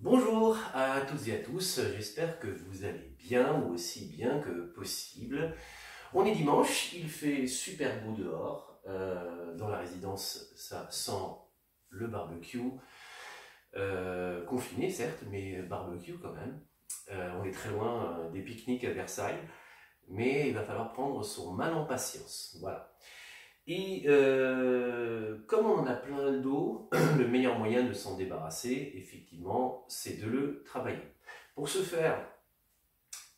Bonjour à toutes et à tous, j'espère que vous allez bien ou aussi bien que possible. On est dimanche, il fait super beau dehors, dans la résidence ça sent le barbecue, confiné certes, mais barbecue quand même. On est très loin des pique-niques à Versailles, mais il va falloir prendre son mal en patience, voilà. Et comme on en a plein le dos, le meilleur moyen de s'en débarrasser, effectivement, c'est de le travailler. Pour ce faire,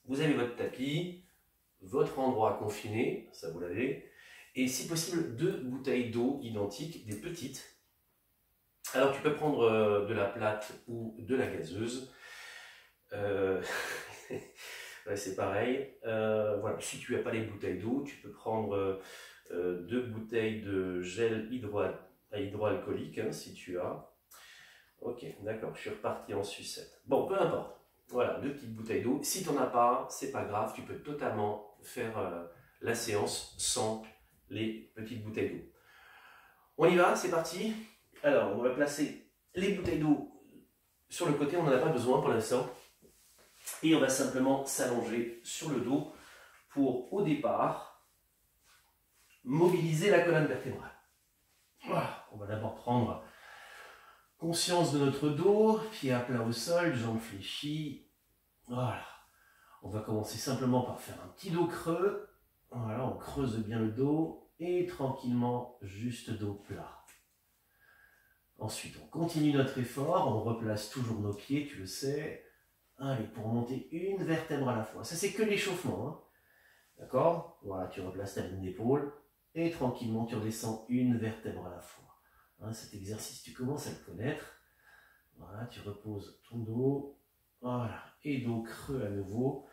vous avez votre tapis, votre endroit confiné, ça vous l'avez, et si possible, 2 bouteilles d'eau identiques, des petites. Alors tu peux prendre de la plate ou de la gazeuse. Ouais, c'est pareil. Voilà. Si tu n'as pas les bouteilles d'eau, tu peux prendre 2 bouteilles de gel hydroalcoolique, hein, si tu as. Ok, d'accord, je suis reparti en sucette. Bon, peu importe. Voilà, 2 petites bouteilles d'eau. Si tu n'en as pas, c'est pas grave, tu peux totalement faire la séance sans les petites bouteilles d'eau. On y va, c'est parti. Alors, on va placer les bouteilles d'eau sur le côté, on n'en a pas besoin pour l'instant. Et on va simplement s'allonger sur le dos pour, au départ, mobiliser la colonne vertébrale. Voilà. On va d'abord prendre conscience de notre dos, pied à plat au sol, jambes fléchies. Voilà. On va commencer simplement par faire un petit dos creux. Voilà, on creuse bien le dos et tranquillement, juste dos plat. Ensuite, on continue notre effort, on replace toujours nos pieds, tu le sais. Allez, pour monter une vertèbre à la fois. Ça, c'est que l'échauffement, hein. D'accord? Voilà, tu replaces ta ligne d'épaule et tranquillement, tu redescends une vertèbre à la fois. Hein, cet exercice, tu commences à le connaître. Voilà, tu reposes ton dos. Voilà, et dos creux à nouveau.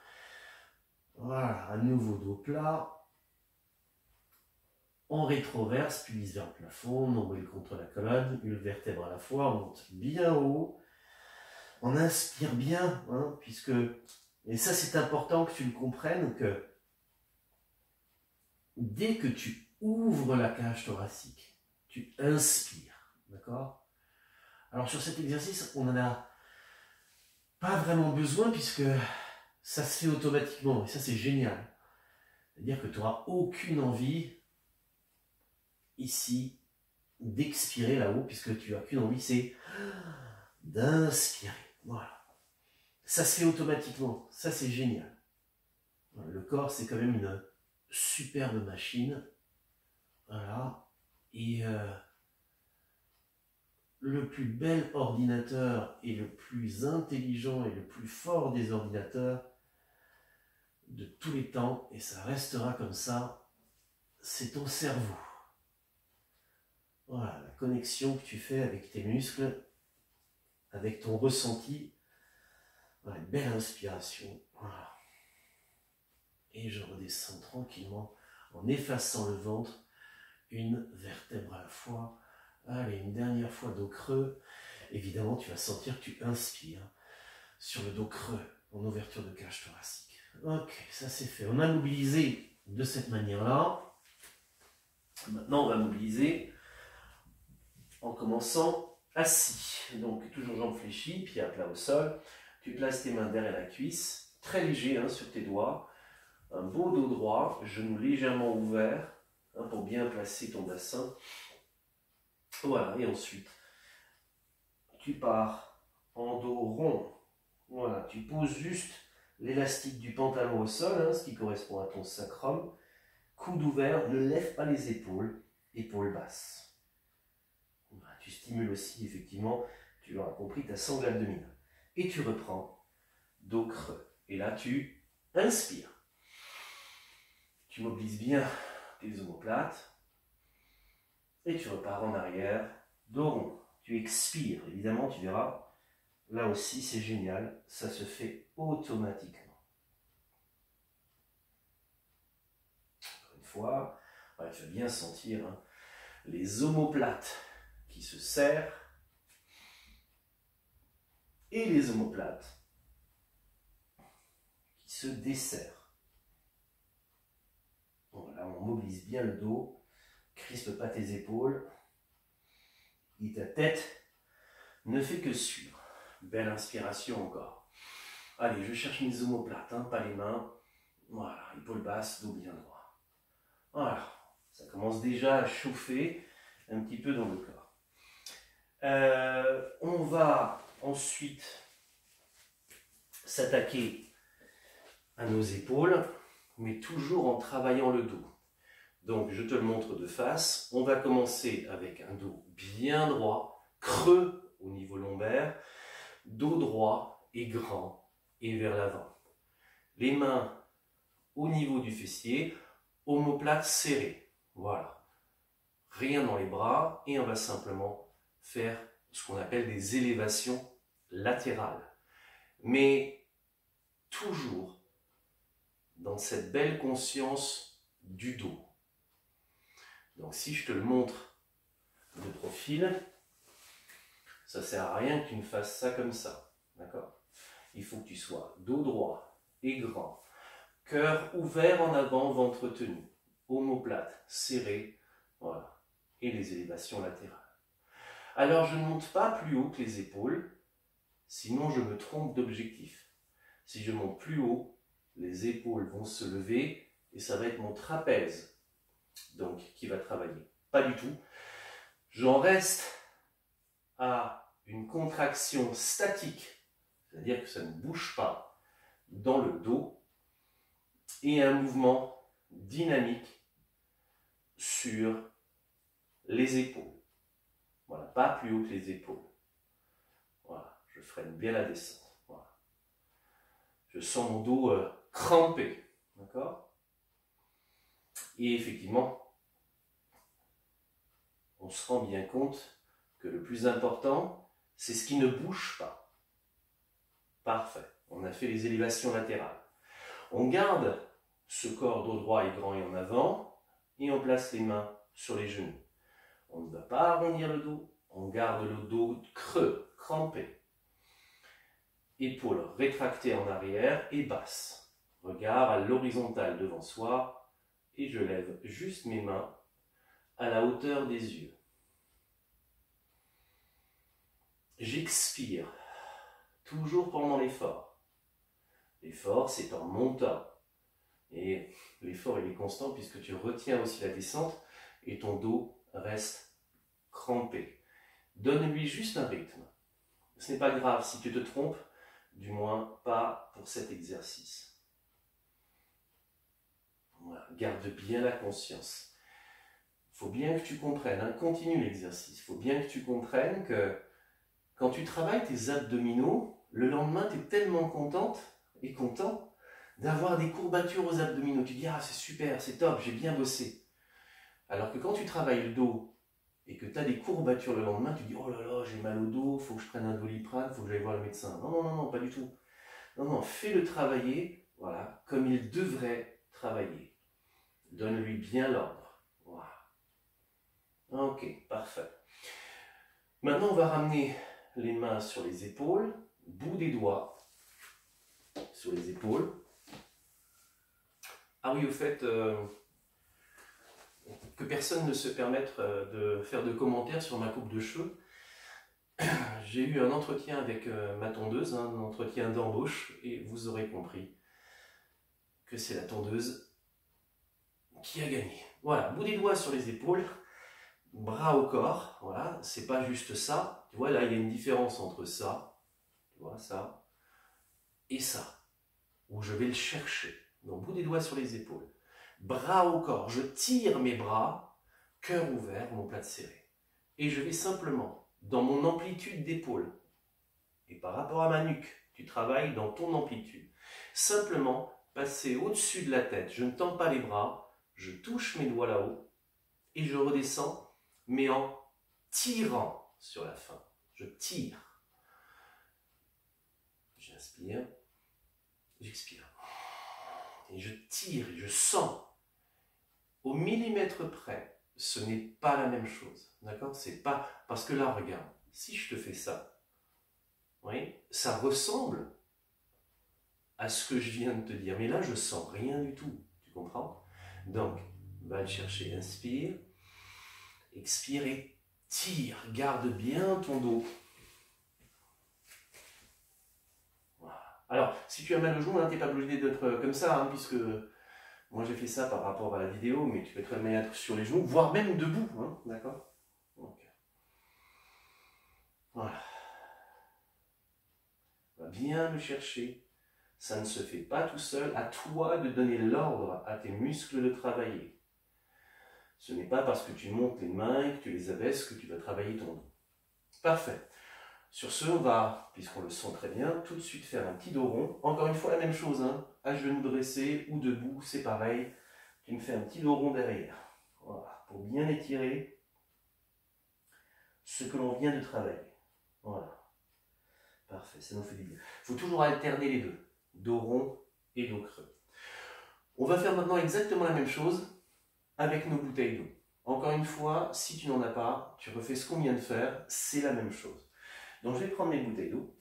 Voilà, à nouveau dos plat. On rétroverse, puis vise vers le plafond, nombril contre la colonne, une vertèbre à la fois, on monte bien haut. On inspire bien, hein, puisque, et ça c'est important que tu le comprennes, que dès que tu ouvres la cage thoracique, tu inspires, d'accord? Alors sur cet exercice, on n'en a pas vraiment besoin puisque ça se fait automatiquement, et ça c'est génial. C'est-à-dire que tu n'auras aucune envie, ici, d'expirer là-haut, puisque tu n'as qu'une envie, c'est d'inspirer. Voilà. Ça se fait automatiquement, ça c'est génial. Le corps, c'est quand même une superbe machine. Voilà. Et le plus bel ordinateur et le plus intelligent et le plus fort des ordinateurs de tous les temps, et ça restera comme ça, c'est ton cerveau. Voilà, la connexion que tu fais avec tes muscles, avec ton ressenti. Voilà, une belle inspiration. Voilà. Et je redescends tranquillement en effaçant le ventre, une vertèbre à la fois. Allez, une dernière fois dos creux. Évidemment, tu vas sentir que tu inspires sur le dos creux, en ouverture de cage thoracique. Ok, ça c'est fait. On a mobilisé de cette manière-là. Maintenant, on va mobiliser en commençant assis. Donc, toujours jambes fléchies, pieds à plat au sol. Tu places tes mains derrière la cuisse, très léger hein, sur tes doigts. Un beau dos droit, genoux légèrement ouverts, hein, pour bien placer ton bassin. Voilà, et ensuite, tu pars en dos rond. Voilà, tu poses juste l'élastique du pantalon au sol, hein, ce qui correspond à ton sacrum. Coude ouvert, ne lève pas les épaules, épaules basses. Voilà, tu stimules aussi, effectivement, tu l'auras compris, ta sangle abdominale. Et tu reprends, dos creux. Et là, tu inspires. Tu mobilises bien tes omoplates. Et tu repars en arrière, dos rond. Tu expires, évidemment, tu verras. Là aussi, c'est génial, ça se fait automatiquement. Encore une fois, voilà, tu vas bien sentir hein, les omoplates qui se serrent et les omoplates qui se desserrent. Voilà, on mobilise bien le dos, crispe pas tes épaules et ta tête ne fait que suivre. Belle inspiration encore. Allez, je cherche mes omoplates, hein, pas les mains. Voilà, épaule basse, dos bien droit. Voilà, ça commence déjà à chauffer un petit peu dans le corps. On va ensuite s'attaquer à nos épaules, mais toujours en travaillant le dos. Donc, je te le montre de face. On va commencer avec un dos bien droit, creux au niveau lombaire, dos droit et grand et vers l'avant. Les mains au niveau du fessier, omoplate serrée. Voilà. Rien dans les bras et on va simplement faire ce qu'on appelle des élévations latérales. Mais toujours dans cette belle conscience du dos. Donc si je te le montre de profil, ça ne sert à rien que tu me fasses ça comme ça. D'accord? Il faut que tu sois dos droit et grand, cœur ouvert en avant, ventre tenu, omoplate serrée, voilà, et les élévations latérales. Alors je ne monte pas plus haut que les épaules, sinon je me trompe d'objectif. Si je monte plus haut, les épaules vont se lever et ça va être mon trapèze donc qui va travailler. Pas du tout. J'en reste à une contraction statique, c'est-à-dire que ça ne bouge pas dans le dos, et un mouvement dynamique sur les épaules. Voilà, pas plus haut que les épaules. Voilà, je freine bien la descente. Voilà. Je sens mon dos crampé. D'accord? Et effectivement, on se rend bien compte que le plus important, c'est ce qui ne bouge pas. Parfait. On a fait les élévations latérales. On garde ce corps dos droit et grand et en avant, et on place les mains sur les genoux. On ne va pas arrondir le dos, on garde le dos creux, crampé. Épaules rétractées en arrière et basses. Regard à l'horizontale devant soi, et je lève juste mes mains à la hauteur des yeux. J'expire, toujours pendant l'effort. L'effort, c'est en montant. Et l'effort, il est constant puisque tu retiens aussi la descente et ton dos reste crampé. Donne-lui juste un rythme. Ce n'est pas grave si tu te trompes, du moins pas pour cet exercice. Voilà. Garde bien la conscience. Il faut bien que tu comprennes, hein, continue l'exercice. Il faut bien que tu comprennes que quand tu travailles tes abdominaux, le lendemain, tu es tellement contente et content d'avoir des courbatures aux abdominaux. Tu dis, ah, c'est super, c'est top, j'ai bien bossé. Alors que quand tu travailles le dos et que tu as des courbatures le lendemain, tu dis, oh là là, j'ai mal au dos, il faut que je prenne un Doliprane, il faut que j'aille voir le médecin. Non, non, non, non, pas du tout. Non, non, fais-le travailler, voilà, comme il devrait travailler. Donne-lui bien l'ordre. Voilà. Ok, parfait. Maintenant, on va ramener les mains sur les épaules, bout des doigts sur les épaules. Ah oui, au fait, que personne ne se permette de faire de commentaires sur ma coupe de cheveux. J'ai eu un entretien avec ma tondeuse, hein, un entretien d'embauche, et vous aurez compris que c'est la tondeuse qui a gagné. Voilà, bout des doigts sur les épaules, bras au corps, voilà, c'est pas juste ça. Tu vois, là, il y a une différence entre ça, tu vois, ça, et ça, où je vais le chercher. Donc, bout des doigts sur les épaules. Bras au corps, je tire mes bras, cœur ouvert, omoplate serrée. Et je vais simplement, dans mon amplitude d'épaule, et par rapport à ma nuque, tu travailles dans ton amplitude. Simplement, passer au-dessus de la tête, je ne tends pas les bras, je touche mes doigts là-haut, et je redescends, mais en tirant sur la fin. Je tire. J'inspire, j'expire. Et je tire, et je sens. Au millimètre près, ce n'est pas la même chose. D'accord? C'est pas... Parce que là, regarde, si je te fais ça, oui, ça ressemble à ce que je viens de te dire. Mais là, je sens rien du tout. Tu comprends? Donc, va le chercher. Inspire, expire et tire. Garde bien ton dos. Alors, si tu as mal au genou, hein, tu n'es pas obligé d'être comme ça, hein, puisque moi j'ai fait ça par rapport à la vidéo, mais tu peux très bien être sur les genoux, voire même debout, hein, d'accord? Donc, voilà. Va bien le chercher. Ça ne se fait pas tout seul. À toi de donner l'ordre à tes muscles de travailler. Ce n'est pas parce que tu montes les mains et que tu les abaisses que tu vas travailler ton dos. Parfait. Sur ce, on va, puisqu'on le sent très bien, tout de suite faire un petit dos rond. Encore une fois, la même chose, hein, à genoux dressés ou debout, c'est pareil. Tu me fais un petit dos rond derrière. Voilà, pour bien étirer ce que l'on vient de travailler. Voilà. Parfait, ça nous fait du bien. Il faut toujours alterner les deux, dos rond et dos creux. On va faire maintenant exactement la même chose avec nos bouteilles d'eau. Encore une fois, si tu n'en as pas, tu refais ce qu'on vient de faire, c'est la même chose. Donc je vais prendre mes bouteilles d'eau.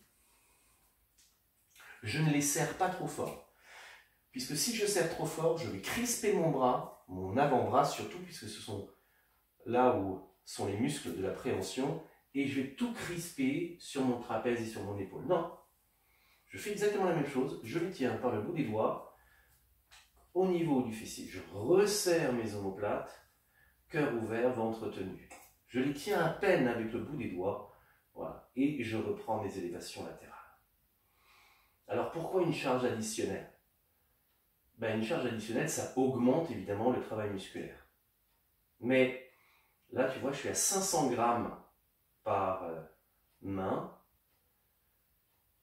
Je ne les serre pas trop fort. Puisque si je serre trop fort, je vais crisper mon bras, mon avant-bras surtout, puisque ce sont là où sont les muscles de la préhension, et je vais tout crisper sur mon trapèze et sur mon épaule. Non, je fais exactement la même chose, je les tiens par le bout des doigts, au niveau du fessier. Je resserre mes omoplates, cœur ouvert, ventre tenu. Je les tiens à peine avec le bout des doigts, voilà, et je reprends mes élévations latérales. Alors pourquoi une charge additionnelle? Ben, une charge additionnelle, ça augmente évidemment le travail musculaire. Mais là, tu vois, je suis à 500 grammes par main.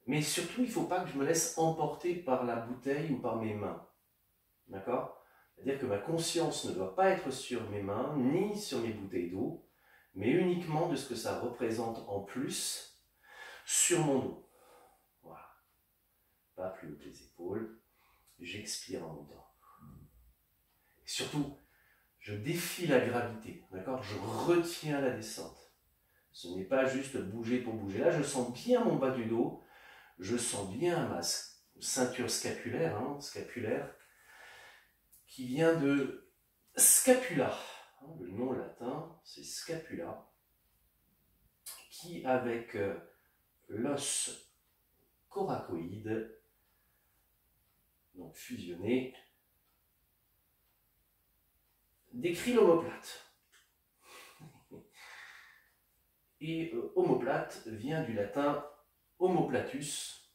Mais surtout, il ne faut pas que je me laisse emporter par la bouteille ou par mes mains. D'accord? C'est-à-dire que ma conscience ne doit pas être sur mes mains, ni sur mes bouteilles d'eau, mais uniquement de ce que ça représente en plus sur mon dos. Voilà. Pas plus haut que les épaules. J'expire en montant. Et surtout, je défie la gravité. D'accord? Je retiens la descente. Ce n'est pas juste bouger pour bouger. Là, je sens bien mon bas du dos. Je sens bien ma ceinture scapulaire, qui vient de scapula. Le nom latin, c'est scapula, qui, avec l'os coracoïde, donc fusionné, décrit l'omoplate. Et omoplate vient du latin homoplatus.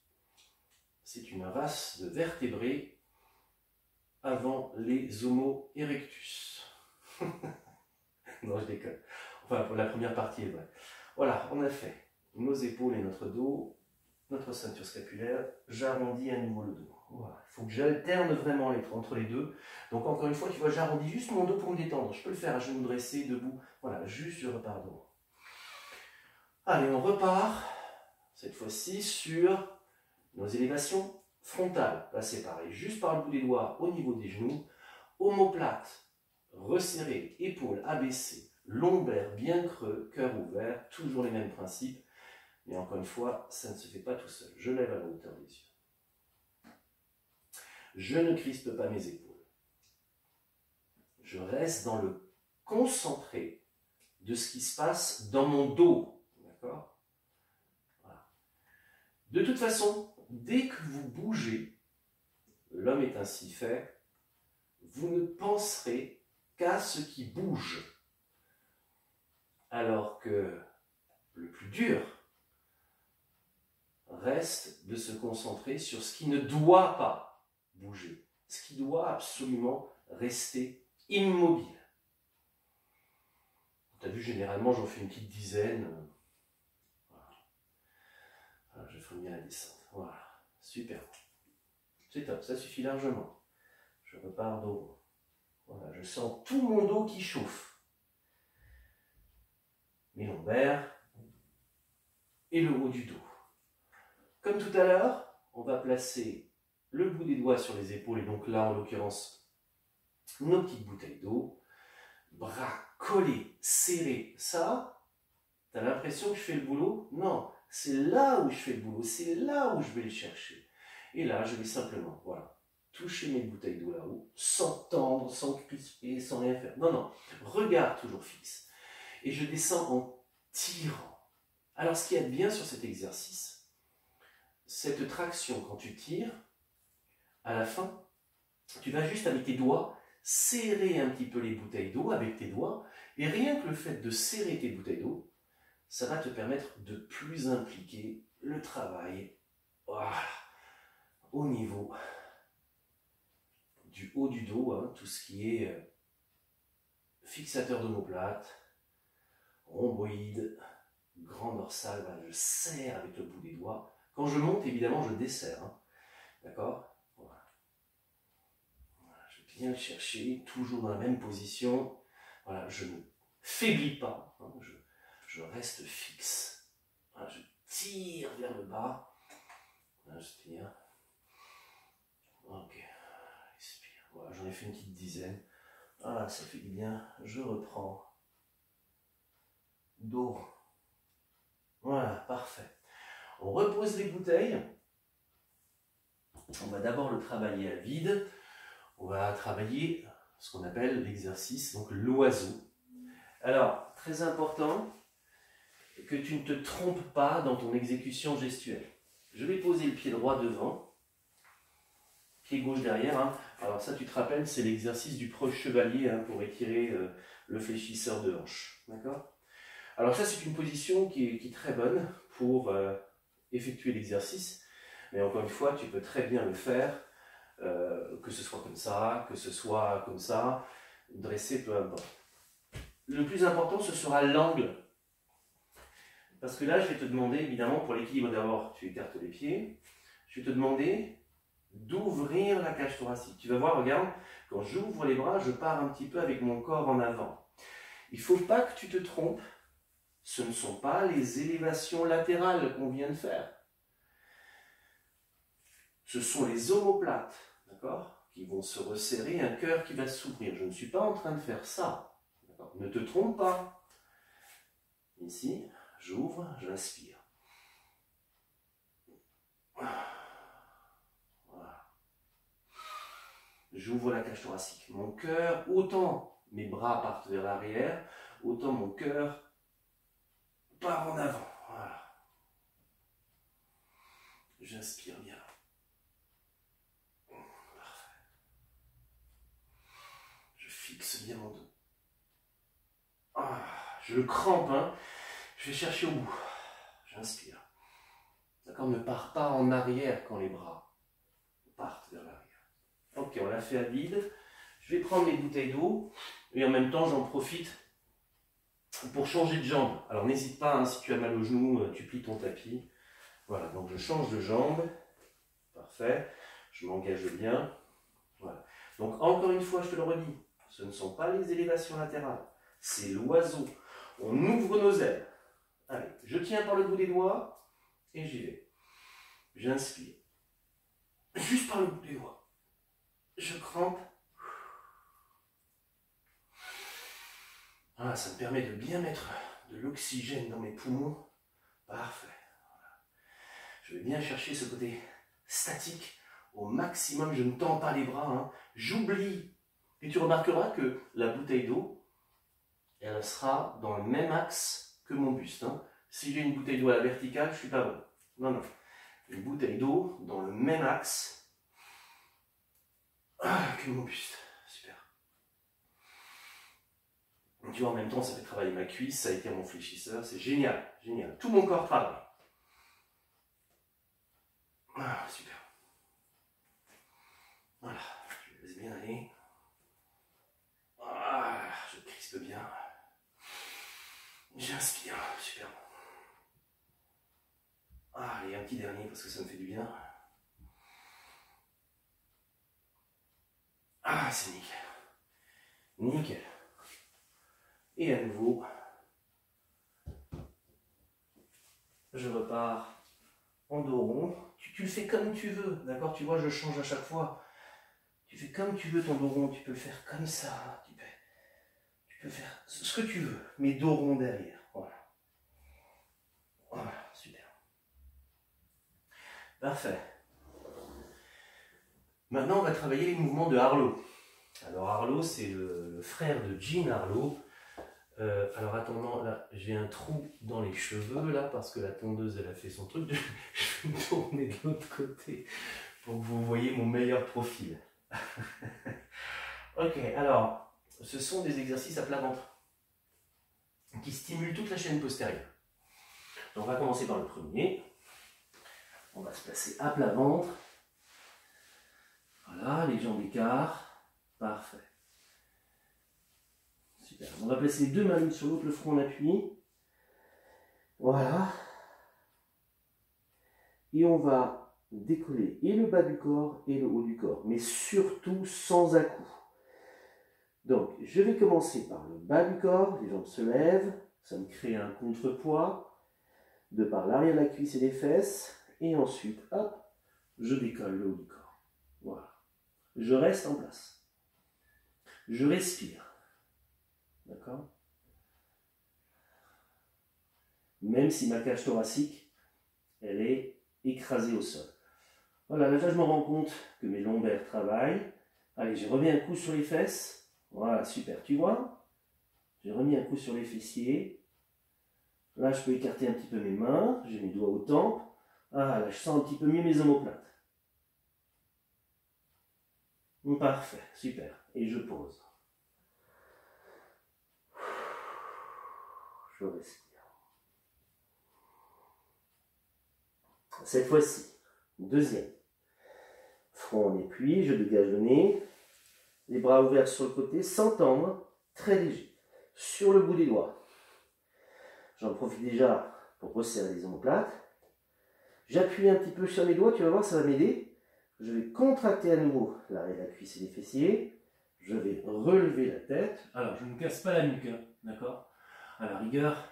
C'est une race de vertébrés avant les Homo erectus. Non, je déconne. Enfin, pour la première partie est vraie. Voilà, on a fait nos épaules et notre dos, notre ceinture scapulaire. J'arrondis à nouveau le dos. Voilà. Il faut que j'alterne vraiment entre les deux. Donc encore une fois, tu vois, j'arrondis juste mon dos pour me détendre. Je peux le faire à genoux dressés, debout. Voilà, juste je repars droit. Allez, on repart, cette fois-ci, sur nos élévations frontales. Là, c'est pareil, juste par le bout des doigts au niveau des genoux. Omoplate, resserré, épaules abaissées, lombaire bien creux, cœur ouvert, toujours les mêmes principes. Mais encore une fois, ça ne se fait pas tout seul. Je lève à la hauteur des yeux. Je ne crispe pas mes épaules. Je reste dans le concentré de ce qui se passe dans mon dos. D'accord ? Voilà. De toute façon, dès que vous bougez, l'homme est ainsi fait, vous ne penserez qu'à ce qui bouge. Alors que le plus dur reste de se concentrer sur ce qui ne doit pas bouger, ce qui doit absolument rester immobile. Tu as vu, généralement, j'en fais une petite dizaine. Voilà, je ferai bien la descente. Voilà, super. C'est top, ça suffit largement. Je repars dos. Voilà, je sens tout mon dos qui chauffe. Mes lombaires et le haut du dos. Comme tout à l'heure, on va placer le bout des doigts sur les épaules, et donc là, en l'occurrence, nos petites bouteilles d'eau. Bras collés, serrés. Ça, tu as l'impression que je fais le boulot? Non, c'est là où je fais le boulot, c'est là où je vais le chercher. Et là, je vais simplement, voilà, toucher mes bouteilles d'eau là-haut, sans tendre, sans crisper, sans rien faire. Non, non, regard toujours fixe. Et je descends en tirant. Alors, ce qu'il y a de bien sur cet exercice, cette traction, quand tu tires, à la fin, tu vas juste avec tes doigts serrer un petit peu les bouteilles d'eau avec tes doigts, et rien que le fait de serrer tes bouteilles d'eau, ça va te permettre de plus impliquer le travail, voilà, au niveau du haut du dos, hein, tout ce qui est fixateur d'omoplate, rhomboïde, grand dorsal, voilà, je serre avec le bout des doigts. Quand je monte, évidemment, je desserre, hein, d'accord? Voilà. Voilà, je vais bien le chercher, toujours dans la même position. Voilà, je ne faiblis pas, hein, je reste fixe. Voilà, je tire vers le bas. Voilà, je tire. Ok, respire. Voilà, j'en ai fait une petite dizaine. Voilà, ça fait du bien. Je reprends. Dos. Voilà, parfait. On repose les bouteilles. On va d'abord le travailler à vide. On va travailler ce qu'on appelle l'exercice, donc l'oiseau. Alors, très important, que tu ne te trompes pas dans ton exécution gestuelle. Je vais poser le pied droit devant, pied gauche derrière. Hein. Alors ça, tu te rappelles, c'est l'exercice du proche chevalier, hein, pour étirer le fléchisseur de hanche. D'accord? Alors ça, c'est une position qui est très bonne pour effectuer l'exercice. Mais encore une fois, tu peux très bien le faire, que ce soit comme ça, dressé, peu importe. Le plus important, ce sera l'angle. Parce que là, je vais te demander, évidemment, pour l'équilibre d'abord, tu écartes les pieds. Je vais te demander d'ouvrir la cage thoracique. Tu vas voir, regarde, quand j'ouvre les bras, je pars un petit peu avec mon corps en avant. Il ne faut pas que tu te trompes. Ce ne sont pas les élévations latérales qu'on vient de faire. Ce sont les omoplates, d'accord, qui vont se resserrer, un cœur qui va s'ouvrir. Je ne suis pas en train de faire ça. Ne te trompe pas. Ici, j'ouvre, j'inspire. Voilà. J'ouvre la cage thoracique. Mon cœur, autant mes bras partent vers l'arrière, autant mon cœur part en avant. Voilà. J'inspire bien. Parfait. Je fixe bien mon dos. Ah, je le crampe, hein. Je vais chercher au bout. J'inspire. D'accord, ne pars pas en arrière quand les bras partent vers l'arrière. Ok, on l'a fait à vide. Je vais prendre mes bouteilles d'eau et en même temps, j'en profite pour changer de jambe. Alors n'hésite pas, hein, si tu as mal au genou, tu plies ton tapis. Voilà, donc je change de jambe. Parfait. Je m'engage bien. Voilà. Donc encore une fois, je te le redis, ce ne sont pas les élévations latérales. C'est l'oiseau. On ouvre nos ailes. Allez, je tiens par le bout des doigts et j'y vais. J'inspire. Juste par le bout des doigts. Je crampe. Voilà, ça me permet de bien mettre de l'oxygène dans mes poumons. Parfait. Voilà. Je vais bien chercher ce côté statique au maximum. Je ne tends pas les bras. Hein. J'oublie. Et tu remarqueras que la bouteille d'eau, elle sera dans le même axe que mon buste. Hein. Si j'ai une bouteille d'eau à la verticale, je ne suis pas bon. Non, non. Une bouteille d'eau dans le même axe que mon buste. Super. Tu vois, en même temps, ça fait travailler ma cuisse, ça étire mon fléchisseur. C'est génial, génial. Tout mon corps travaille. Ah, super. Voilà. Je laisse bien aller. Ah, je crispe bien. J'inspire. Super. Ah, allez, un petit dernier parce que ça me fait du bien. Ah, c'est nickel. Nickel. Et à nouveau, je repars en dos rond. Tu le fais comme tu veux, d'accord? Tu vois, je change à chaque fois. Tu fais comme tu veux ton dos rond. Tu peux le faire comme ça. Tu peux faire ce que tu veux, mais dos rond derrière. Voilà. Voilà, super. Parfait. Maintenant, on va travailler les mouvements de Harlow. Alors, Harlow, c'est le frère de Jean Harlow. Alors, attendant, là, j'ai un trou dans les cheveux, là, parce que la tondeuse, elle a fait son truc. Je Je vais me tourner de l'autre côté pour que vous voyez mon meilleur profil. Ok, alors, ce sont des exercices à plat ventre qui stimulent toute la chaîne postérieure. Donc, on va commencer par le premier. On va se placer à plat ventre. Voilà, les jambes d'écart. Parfait. Super. On va placer les deux mains l'une sur l'autre, le front en appui. Voilà. Et on va décoller et le bas du corps et le haut du corps, mais surtout sans à-coups. Donc, je vais commencer par le bas du corps, les jambes se lèvent, ça me crée un contrepoids de par l'arrière de la cuisse et des fesses, et ensuite, hop, je décolle le haut du corps. Voilà. Je reste en place. Je respire. D'accord? Même si ma cage thoracique, elle est écrasée au sol. Voilà, là je me rends compte que mes lombaires travaillent. Allez, j'ai remis un coup sur les fesses. Voilà, super, tu vois? J'ai remis un coup sur les fessiers. Là, je peux écarter un petit peu mes mains. J'ai mes doigts aux tempes. Ah, là, je sens un petit peu mieux mes omoplates. Parfait, super. Et je pose. Je respire. Cette fois-ci, deuxième. Front en appui, je dégage le nez. Les bras ouverts sur le côté, sans tendre, très léger. Sur le bout des doigts. J'en profite déjà pour resserrer les omoplates. J'appuie un petit peu sur mes doigts, tu vas voir, ça va m'aider. Je vais contracter à nouveau l'arrière de la cuisse et les fessiers. Je vais relever la tête. Alors, je ne casse pas la nuque, hein, d'accord? À la rigueur,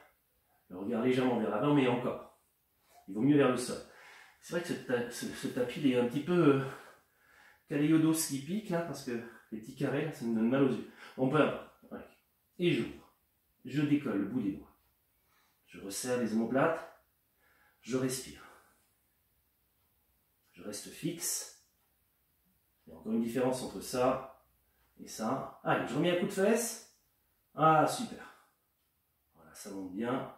le regard légèrement vers l'avant, mais encore. Il vaut mieux vers le sol. C'est vrai que ce tapis il est un petit peu kaléidoscopique, là, parce que les petits carrés, là, ça me donne mal aux yeux. On peut avoir. Ouais. Et j'ouvre. Je décolle le bout des doigts. Je resserre les omoplates. Je respire. Je reste fixe. Il y a encore une différence entre ça et ça. Allez, je remets un coup de fesse. Ah, super. Voilà, ça monte bien.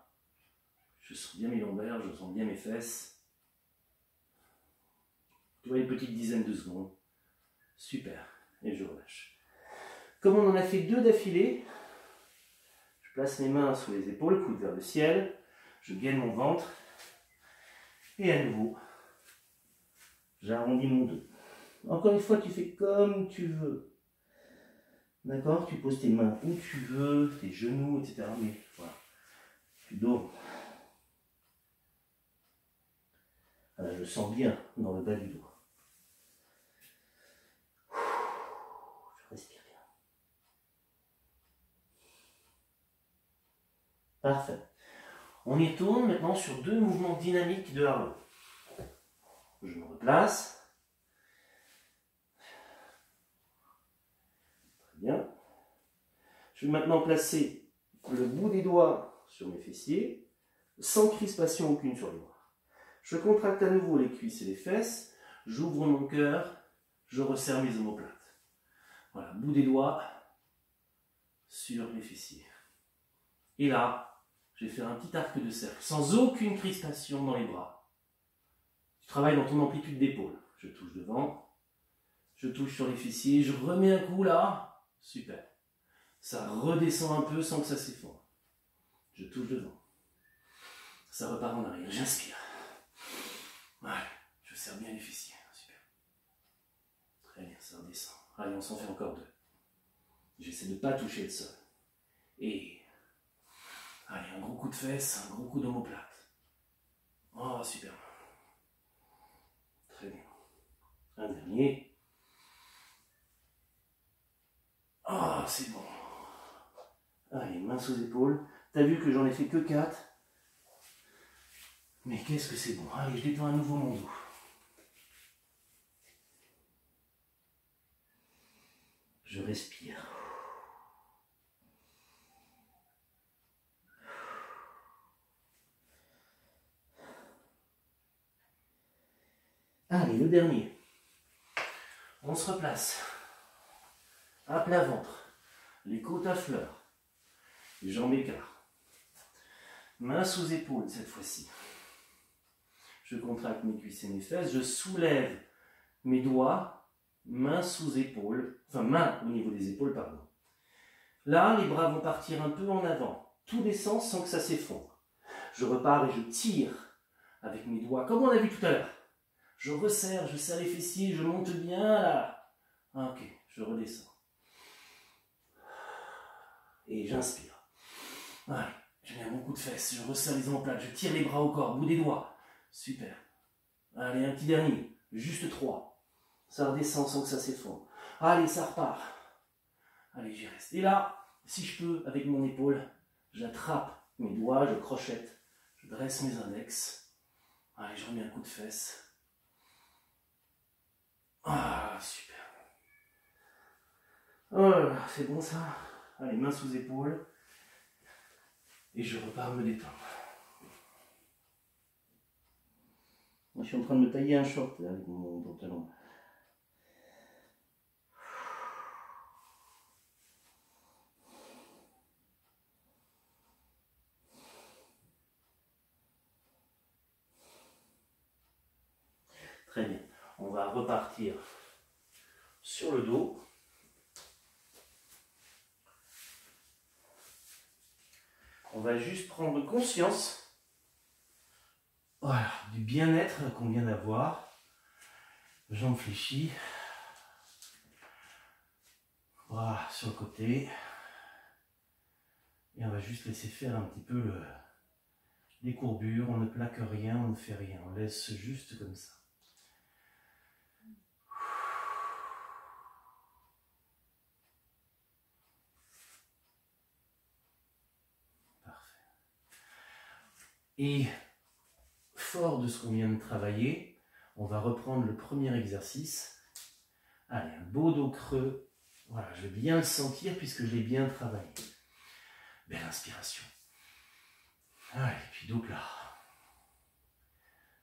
Je sens bien mes lombaires, je sens bien mes fesses. Tu vois, une petite dizaine de secondes. Super. Et je relâche. Comme on en a fait deux d'affilée, je place mes mains sous les épaules, coude vers le ciel. Je gaine mon ventre. Et à nouveau, j'arrondis mon dos. Encore une fois, tu fais comme tu veux. D'accord? Tu poses tes mains où tu veux, tes genoux, etc. Mais voilà. Tu dors. Là, je le sens bien dans le bas du dos. Je respire bien. Parfait. On y tourne maintenant sur deux mouvements dynamiques de Harlow. Je me replace. Très bien. Je vais maintenant placer le bout des doigts sur mes fessiers, sans crispation aucune sur les bras. Je contracte à nouveau les cuisses et les fesses, j'ouvre mon cœur, je resserre mes omoplates. Voilà, bout des doigts sur les fessiers. Et là, je vais faire un petit arc de cercle, sans aucune crispation dans les bras. Tu travailles dans ton amplitude d'épaule. Je touche devant, je touche sur les fessiers, je remets un coup là, super. Ça redescend un peu sans que ça s'effondre. Je touche devant. Ça repart en arrière, j'inspire. Voilà, je serre bien les fessiers, super. Très bien, ça redescend. Allez, on s'en fait encore deux. J'essaie de ne pas toucher le sol. Et, allez, un gros coup de fesse, un gros coup d'omoplate. Oh, super. Très bien. Un dernier. Oh, c'est bon. Allez, main sous épaule. T'as vu que j'en ai fait que 4. Mais qu'est-ce que c'est bon. Allez, je détends à nouveau mon dos. Je respire. Allez, le dernier. On se replace. À plat ventre. Les côtes à fleurs. Les jambes écart. Main sous épaule cette fois-ci. Je contracte mes cuisses et mes fesses. Je soulève mes doigts, main sous épaule, enfin main au niveau des épaules, pardon. Là, les bras vont partir un peu en avant. Tout descend sans que ça s'effondre. Je repars et je tire avec mes doigts, comme on a vu tout à l'heure. Je resserre, je serre les fessiers, je monte bien là. Ok, je redescends. Et j'inspire. Allez, je mets un bon coup de fesse, je resserre les omoplates, je tire les bras au corps, bout des doigts. Super. Allez, un petit dernier, juste 3. Ça redescend sans que ça s'effondre. Allez, ça repart. Allez, j'y reste. Et là, si je peux, avec mon épaule, j'attrape mes doigts, je crochette, je dresse mes index. Allez, je remets un coup de fesse. Ah, super. Voilà, c'est bon ça. Allez, main sous épaule. Et je repars me détendre. Moi, je suis en train de me tailler un short là, avec mon pantalon. Très bien. On va repartir sur le dos. On va juste prendre conscience, voilà, du bien-être qu'on vient d'avoir. Jambes fléchies. Voilà, sur le côté. Et on va juste laisser faire un petit peu les courbures. On ne plaque rien, on ne fait rien. On laisse juste comme ça. Et fort de ce qu'on vient de travailler, on va reprendre le premier exercice. Allez, un beau dos creux. Voilà, je vais bien le sentir puisque je l'ai bien travaillé. Belle inspiration. Allez, puis dos plat.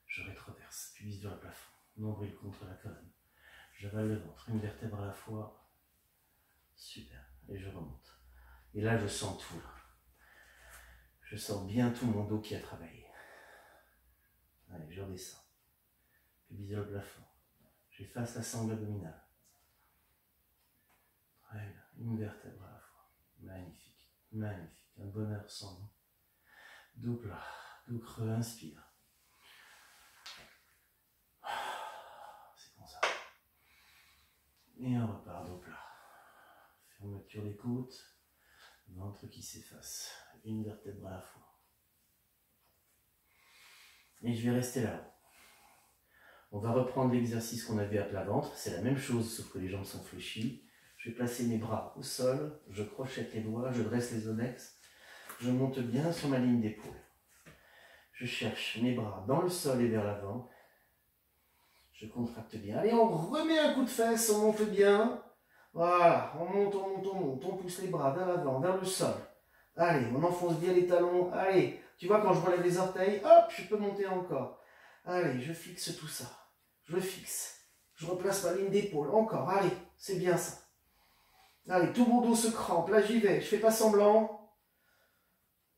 Je rétroverse, puis vise vers le plafond. Nombril contre la colonne. J'avale le ventre, une vertèbre à la fois. Super. Et je remonte. Et là, je sens tout. Je sens bien tout mon dos qui a travaillé. Allez, je redescends. Puis vise le plafond. J'efface la sangle abdominale. Très bien. Une vertèbre à la fois. Magnifique. Magnifique. Un bonheur sans nom. Dos plat. Dos creux. Inspire. C'est bon ça. Et on repart dos plat. Fermeture des côtes. Ventre qui s'efface. Une vertèbre à la fois. Et je vais rester là. On va reprendre l'exercice qu'on avait à plat ventre. C'est la même chose, sauf que les jambes sont fléchies. Je vais placer mes bras au sol. Je crochette les doigts. Je dresse les index. Je monte bien sur ma ligne d'épaule. Je cherche mes bras dans le sol et vers l'avant. Je contracte bien. Allez, on remet un coup de fesse. On monte bien. Voilà. On monte, on monte, on monte. On pousse les bras vers l'avant, vers le sol. Allez, on enfonce bien les talons. Allez, tu vois, quand je relève les orteils, hop, je peux monter encore. Allez, je fixe tout ça. Je fixe. Je replace ma ligne d'épaule. Encore, allez, c'est bien ça. Allez, tout mon dos se crampe. Là, j'y vais. Je fais pas semblant.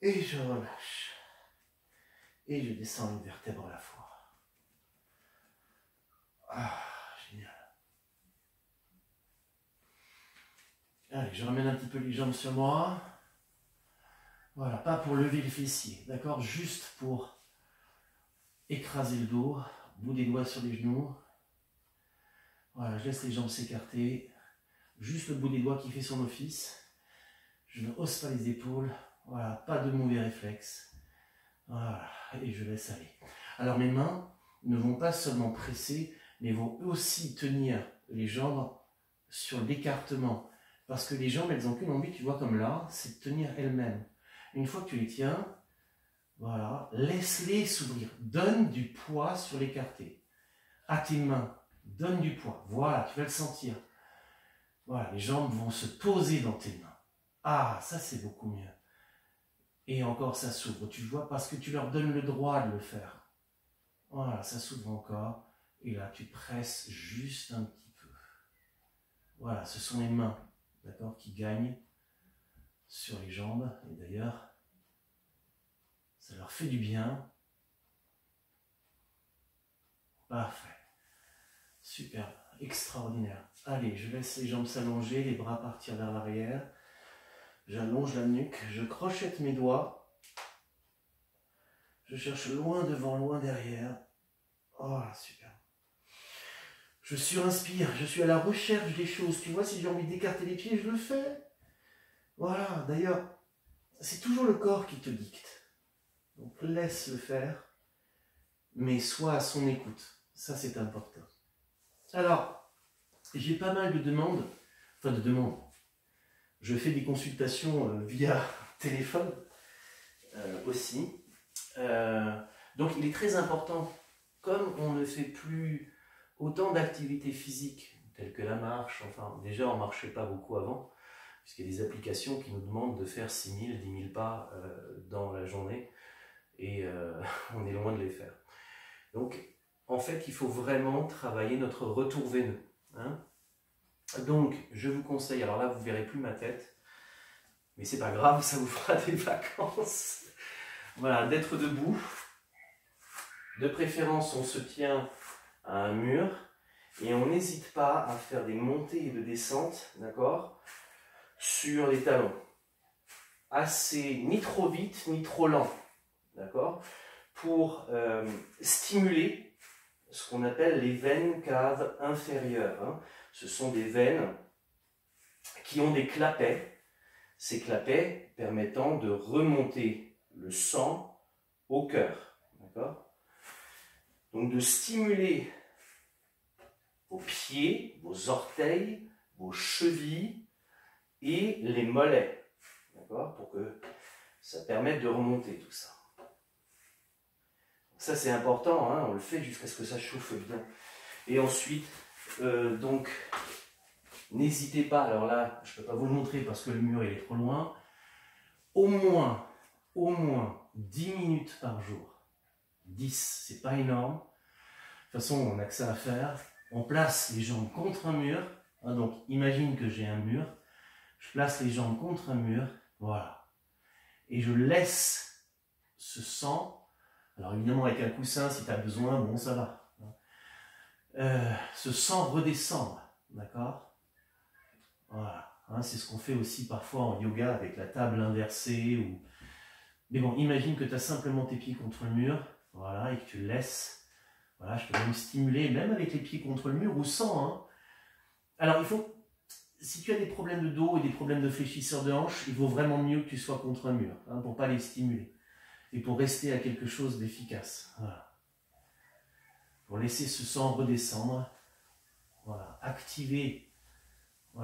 Et je relâche. Et je descends une vertèbre à la fois. Ah, génial. Allez, je ramène un petit peu les jambes sur moi. Voilà, pas pour lever le fessier, d'accord? Juste pour écraser le dos, bout des doigts sur les genoux. Voilà, je laisse les jambes s'écarter. Juste le bout des doigts qui fait son office. Je ne hausse pas les épaules. Voilà, pas de mauvais réflexes. Voilà, et je laisse aller. Alors mes mains ne vont pas seulement presser, mais vont aussi tenir les jambes sur l'écartement. Parce que les jambes, elles n'ont qu'une envie, tu vois, comme là, c'est de tenir elles-mêmes. Une fois que tu les tiens, voilà, laisse-les s'ouvrir. Donne du poids sur l'écarté. À tes mains, donne du poids. Voilà, tu vas le sentir. Voilà, les jambes vont se poser dans tes mains. Ah, ça c'est beaucoup mieux. Et encore, ça s'ouvre, tu vois, parce que tu leur donnes le droit de le faire. Voilà, ça s'ouvre encore. Et là, tu presses juste un petit peu. Voilà, ce sont les mains, d'accord, qui gagnent sur les jambes. Et d'ailleurs, ça leur fait du bien. Parfait. Super. Extraordinaire. Allez, je laisse les jambes s'allonger, les bras partir vers l'arrière. J'allonge la nuque, je crochette mes doigts. Je cherche loin devant, loin derrière. Oh, super. Je surinspire, je suis à la recherche des choses. Tu vois, si j'ai envie d'écarter les pieds, je le fais. Voilà, d'ailleurs, c'est toujours le corps qui te dicte. Donc laisse le faire, mais sois à son écoute. Ça, c'est important. Alors, j'ai pas mal de demandes, Je fais des consultations via téléphone aussi. Donc, il est très important, comme on ne fait plus autant d'activités physiques telles que la marche, enfin, déjà, on ne marchait pas beaucoup avant, puisqu'il y a des applications qui nous demandent de faire 6 000, 10 000 pas dans la journée, et on est loin de les faire. Donc, en fait, il faut vraiment travailler notre retour veineux. Hein. Donc, je vous conseille, alors là, vous ne verrez plus ma tête, mais c'est pas grave, ça vous fera des vacances. Voilà, d'être debout. De préférence, on se tient à un mur et on n'hésite pas à faire des montées et de descentes, d'accord, sur les talons. Assez, ni trop vite, ni trop lent, d'accord, pour stimuler ce qu'on appelle les veines caves inférieures. Hein. Ce sont des veines qui ont des clapets, ces clapets permettant de remonter le sang au cœur. D'accord ? Donc de stimuler vos pieds, vos orteils, vos chevilles et les mollets. D'accord ? Pour que ça permette de remonter tout ça. Ça c'est important, hein, on le fait jusqu'à ce que ça chauffe bien. Et ensuite, donc, n'hésitez pas, alors là, je ne peux pas vous le montrer parce que le mur il est trop loin, au moins 10 minutes par jour. 10, c'est pas énorme. De toute façon, on n'a que ça à faire. On place les jambes contre un mur. Hein, donc, imagine que j'ai un mur. Je place les jambes contre un mur. Voilà. Et je laisse ce sang. Alors évidemment avec un coussin si tu as besoin, bon ça va. Ce sang redescendre, d'accord? Voilà, hein, c'est ce qu'on fait aussi parfois en yoga avec la table inversée. Ou... Mais bon, imagine que tu as simplement tes pieds contre le mur, voilà, et que tu laisses. Voilà, je peux même stimuler, même avec les pieds contre le mur ou sans. Hein. Alors il faut, si tu as des problèmes de dos et des problèmes de fléchisseur de hanche, il vaut vraiment mieux que tu sois contre un mur, hein, pour ne pas les stimuler. Et pour rester à quelque chose d'efficace. Voilà. Pour laisser ce sang redescendre. Voilà. Activer